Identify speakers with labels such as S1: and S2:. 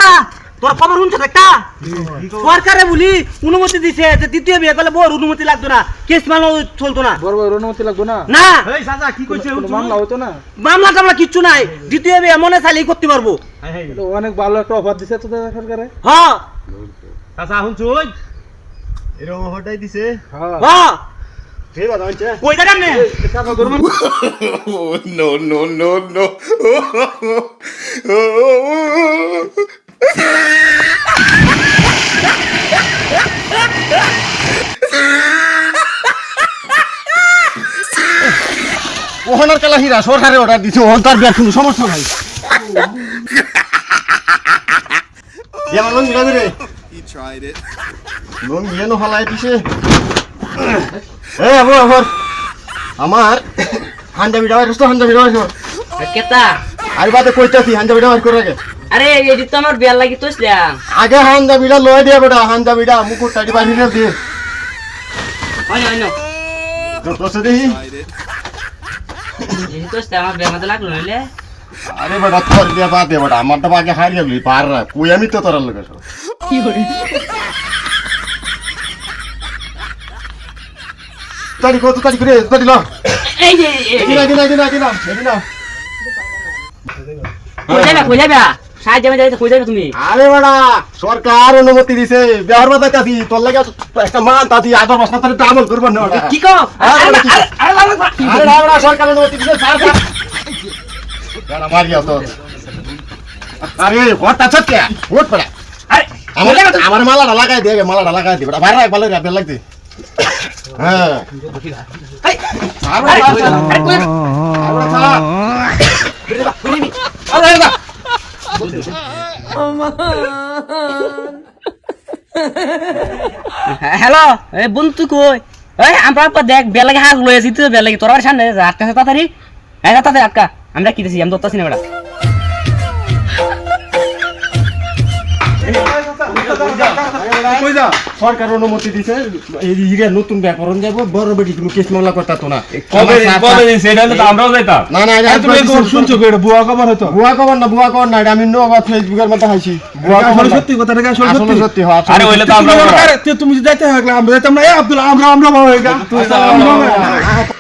S1: বেটা তোর খবর শুনছ একটা সরকারে বলি অনুমতি দিছে যে দ্বিতীয় বিয়ে করলে বড় অনুমতি লাগতো না কেস মামলা চলতো না
S2: বড় বড় অনুমতি লাগতো না
S1: না
S3: এই চাচা কি কইছে
S2: মামলা হইতো না
S1: মামলা টামলা কিচ্ছু নাই দ্বিতীয় বিয়ে মনে চাইলেই করতে পারবো
S2: এটা অনেক ভালো একটা অফার দিছে তো সরকারে
S1: হ্যাঁ
S3: চাচা শুনছুই এরকম হটাই দিছে
S2: হ্যাঁ
S1: হ্যাঁ
S3: এই কথা হইছে
S1: কই জানেন না
S2: চাপা করব
S4: No, no, no, no.
S3: ওহনার কালা হীরা সরকারে অর্ডার দিছে ওহন তার বিয়ার কোনো সমস্যা নাই আমার লোন দিলা রে
S4: He tried it.
S3: লোন যেন হলাই দিছে এই আবু আবর আমার হান্ডা বিড়া রস্ত হান্ডা বিড়া
S5: কেতা
S3: আর বাদে কইতাছি হান্ডা বিড়া করে আগে
S5: আরে এডি তো আমার বিয়ার লাগি তোসলাম
S3: আগে হান্ডা বিড়া লয় দিয়া বেটা হান্ডা বিড়া মুকুট টাটি বাঁধি না দে
S5: হয় না
S3: তো তোসে দেহি
S4: Tried it.
S5: এডি তোসলাম আমার বিয়ার মধ্যে লাগলো নইলে
S3: আরে বেটা তোর দিয়া বাদ দে বেটা আমারটা বাগে হারিয়ে গেলি পার না কই আমি তো তোর লগে
S5: কি করে
S3: তাড়ি কত তাড়ি করে তাড়ি ল
S5: এই যে
S3: এদিনা এদিনা
S5: কই যাবে সাহায্য আমি যাইতে কই যাবে তুমি
S3: আরে বেটা সরকার অনুমতি দিছে বিহার বাজার কাছি তোর লাগে একটা মান তাতি আদর বাসনা তারে আমল করব না বেটা
S5: কি কো
S3: আরে
S5: আরে
S3: আরে বেটা সরকার অনুমতি দিছে স্যার বেটা মারিয়া তো আরে ওটা সত্যি ওট বেটা
S5: আরে
S3: আমার মালাটা লাগাই দে মালাটা লাগাই দে বেটা বাইরে ভালো রে বেল লাগতে হ্যাঁ
S5: আরে কই হ্যালো এ বন্ধু কই এই আমরা দেখ বেল লাগে হাত লয়ে যেতে বেল লাগে তোর সামনে আটকা তাড়াতাড়ি হ্যাঁ তাড়াতাড়ি আটকা আমরা কি দিছি আমি দত্তাছি না বেটা
S3: সরকার অনুমতি দিছে এই হিরে নতুন ব্যাকরণ যাব বড় বেটি তুমি কেস মামলা করতা তো না
S6: কবে দিন সেটা হলে তো আমরাও যাইতাম
S3: না না
S2: তুমি শুনছো কি এটা বুয়া খবর হতো
S3: বুয়া কবর না এটা আমি নো বা ফেসবুকের মধ্যে হাইছি বুয়া কবর
S2: সত্যি কথা নাকি আসলে
S3: আসলে
S2: সত্যি
S3: সত্যি হয়
S6: আরে হইলে তো আমরা
S2: তুমি যদি যাইতে হয় আমরা যাইতাম না এই আব্দুল আমরা হয়ে গেলাম
S6: আচ্ছা, আমরা-